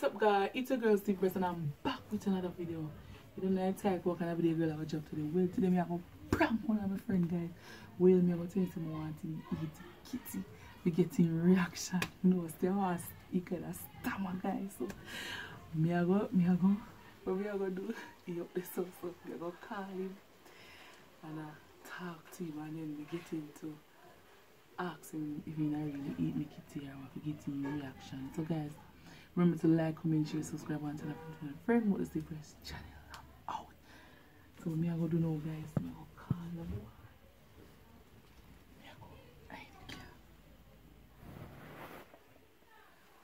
What's up guys, it's your girl Stiff Breast and I'm back with another video. You don't know the type what kind of video girl I got job today. Well today me I go prank one of my friend guys. Well me I go tell you some wanting to eat kitty. We getting reaction. No, still want you kind of stomach guys. So me I go what me I go do? He up the sauce so me I go call him and talk to him and then we get into ask him if he not really eat me kitty or if he getting reaction. So guys, remember to like, comment, share, subscribe, and tell a friend what the Stiff Breast channel. I'm out. So me I go do now guys. Me I go call them. Me I go hide the car.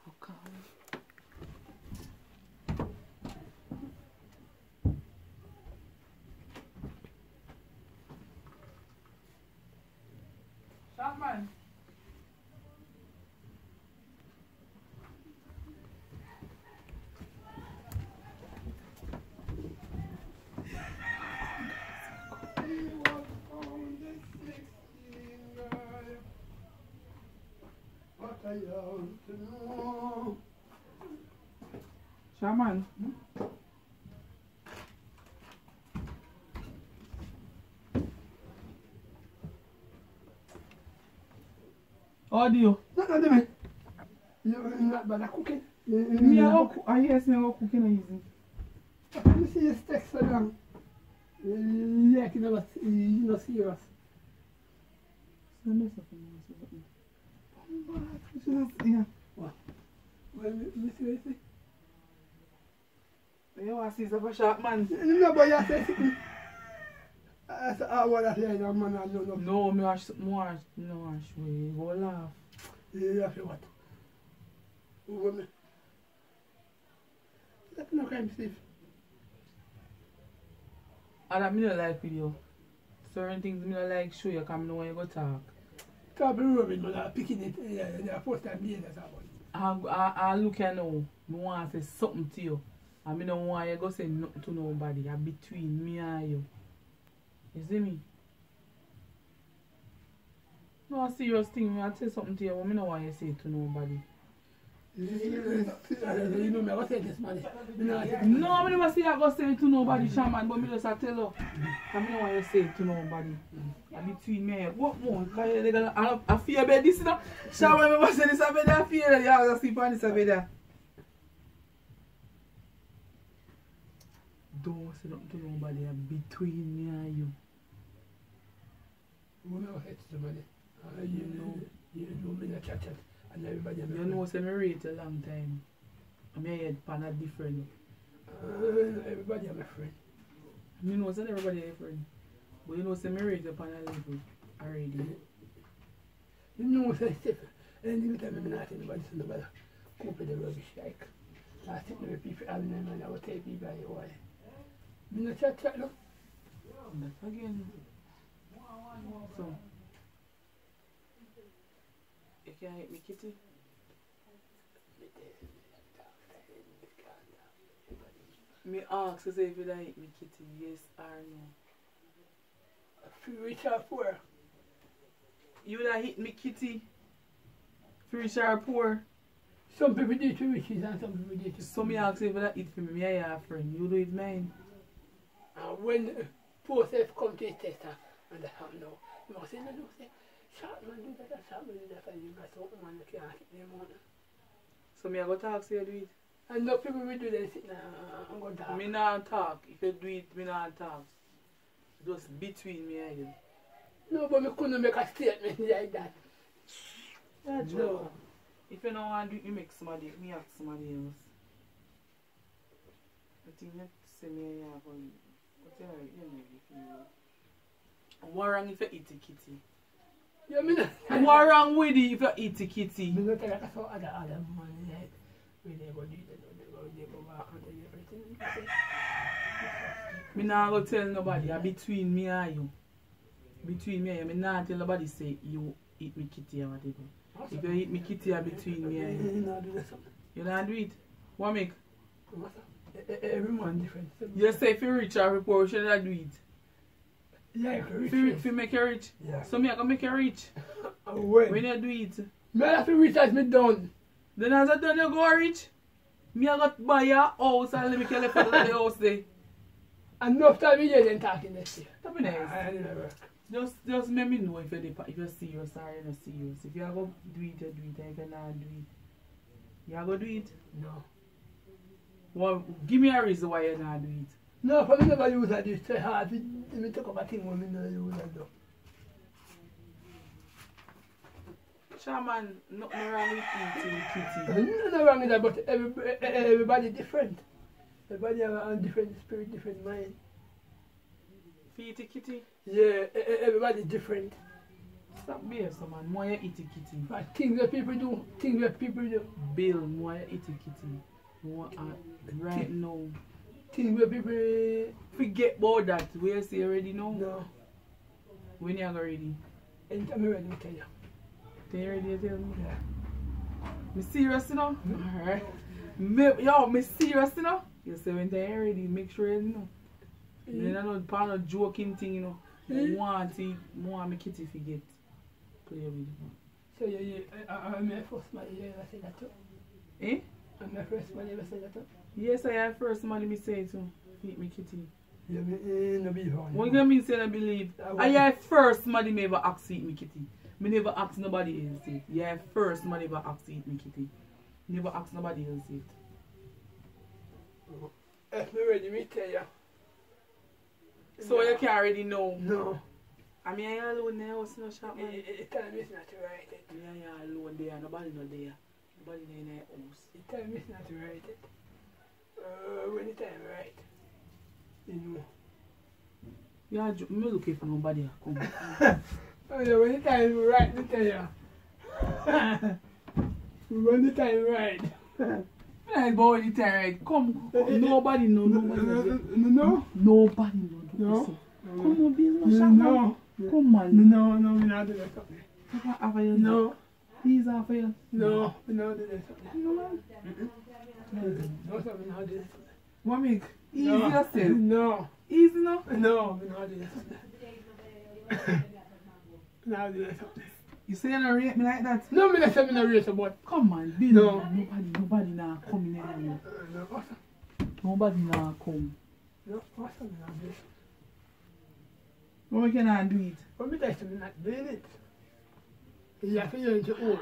Go call them. Shot man. Shaman. Audio. No, you're not bad at cooking. Me I go cook. Yes, me I go cooking easy. You see your steak so long. Yeah, you're not serious. So mess up yeah. What? Well, you see. You want to see some sharp man? No, but you say something. I said, I want to hear your man. No, me watch more. No, watch we go laugh. You have to what? Woman. That's no crime, Steve. And that me don't like video. Certain things me don't like show you because I know when you go talk. Can't be rubbing, but I'm picking it. The first time me that's about it. I look at now. I want to say something to you. And I don't want you to go say nothing to nobody. I'm between me and you. You see me? No, a serious thing. I tell something to you, but I don't want you to say it to nobody. You know me, I go say this man. No, I never say I go say it to nobody, Shaman, but I just tell you. I don't want you to say it to nobody. I'm between me and you. What more? Because I fear about this, you know? Shaman, I never say this about that. I fear that you have to sleep on this about that. Don't say nothing to nobody. I'm between me and you. You know, it's somebody. You know me, the chat. And everybody, you know, say me rate a long time. I'm head pan a different. Everybody, I'm a friend. You know, say everybody a friend. But you know, say me rate a pan a level already. You know, say Steph. And every time I'm not anybody, so nobody cope with the rubbish like. I think the people having them and I will take people away. You know, chat, no? That again. So. You can't hit me, kitty? Me ask to say if you don't hit me, kitty, yes or no. If you reach out poor. You would have hit me, kitty? If you reach out poor? Some people do to riches and some people do to. So me ask if you don't hit me, I have a friend. You do it mine. When poor self come to his tester and they have no. You must say, no, say. Shot man do that, shot man do that, and you got something man that can't hit them on. So me I go talk so you do it? And no people will do that, sit now, I'm going to talk. Me not talk. If you do it, me not talk. Just between me and you. No, but me couldn't make a statement like that. That's no. If you don't want to do it, you make somebody, me ask somebody else. I think you say me and you have one. But you know if you... What wrong if you eat a kitty? Yeah, me not. What wrong with it if you eat a kitty? Me not tell you I saw other money like when they go do that, they go back and do everything. Me not go tell nobody. I'm between me and you. Between me and you. Me not tell nobody say you eat me kitty or whatever. If you eat me kitty, I'm between me and you. You not do that something. You not do it? What make? Every man different. You say if you reach a report, should I do it? Yeah, rich. If you make you rich? Yeah. So me I can make you rich? When? When you do it? Me have to rich as me done. Then as I done you go rich? Me I got buy a house and let me kill the house there. Enough time you then talking this year. That be nice. I never work. Just let me know if you're serious or you're not serious. If you are going to do it, you do it. If you're not do it, you are going to do it? No. Well, give me a reason why you're not do it. No, for me never use that. It's too hard. Let me talk about things when me never use that though. Shaman, nothing wrong with eating kitty. Nothing wrong with that, but everybody different. Everybody have a different spirit, different mind. Eat kitty? Yeah, everybody different. Stop being so man, more you eat kitty. But things that people do, Bill, more you eat kitty. More right now. Things where people forget about that. We you say already now? No. When you are ready? Anytime I'm ready, I tell you. You ready to tell me? Yeah. Me serious, you know? Alright. Me serious, you know? You say when you're ready, make sure you know. Then I know part of joking thing, you know. Want my kitty forget. Play with it. So I'm my first man, you ever say that too? Eh? I'm my first man, you ever say that too? Yes, I have first man me say it too. Feed me kitty. Yeah, no be wrong. What do you mean say I believe? I have first man me ever ask to eat me kitty. Me never ask nobody else it. Yeah, first man ever ask to eat me kitty. Never ask nobody else it. If me ready, me tell you. So you can't already know? No. I mean, I alone there, what's no shop, man? Time is not to write it. Yeah, alone there, nobody not there. Nobody in the house. Time is not to write it. When the time right, you know. Yeah, me looking for nobody come. Oh yeah, when the time right, me tell you. When the time right. Like, boy, when the time right, come. Nobody know, nobody know. No? Nobody know. No? Come on, Bill, no shop, man. Come on. No, we not do that something. Have you? No. He's off you. No, we not do that something. No, man. No, something, we not do that something. What make? Easy yourself. No. Easy no? No, we not do that something. We not do that something. You say you don't rate me like that? No, me not say me not rate you, but come on, Bill. No. Nobody now come in here. no, what's up? Nobody now come. No, what's up, me not do it. Why can I do it? But me tell you, me not doing it. You have to learn to own.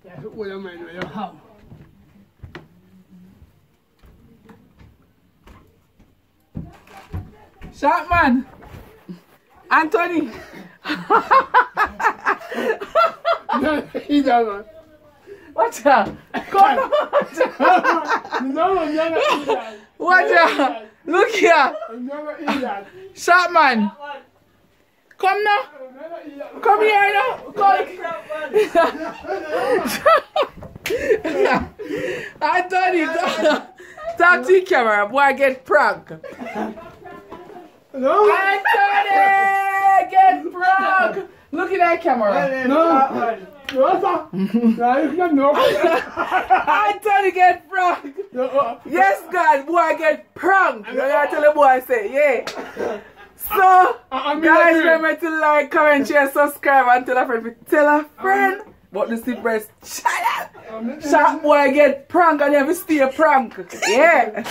You have to own your mind where you have. Sharp man! Anthony! No, he doesn't. Watch out! Come on! No, I'm never eat that. Watch out! Look here! I'm never eat that. Sharp man! Come now! I'm never eat that. Come here now! Come! Anthony! Talk to the camera, boy, get pranked! No. Anthony! Get pranked! Look at that camera! No, sir. No, you can't know. Anthony get pranked! Yes, God, boy, get pranked! You gotta tell the boy, say, yeah. So, guys, remember to like, comment, share, subscribe, and tell a friend. Tell a friend about the Stiff Breast channel. Sharp boy get pranked and never stay a prank. Yeah.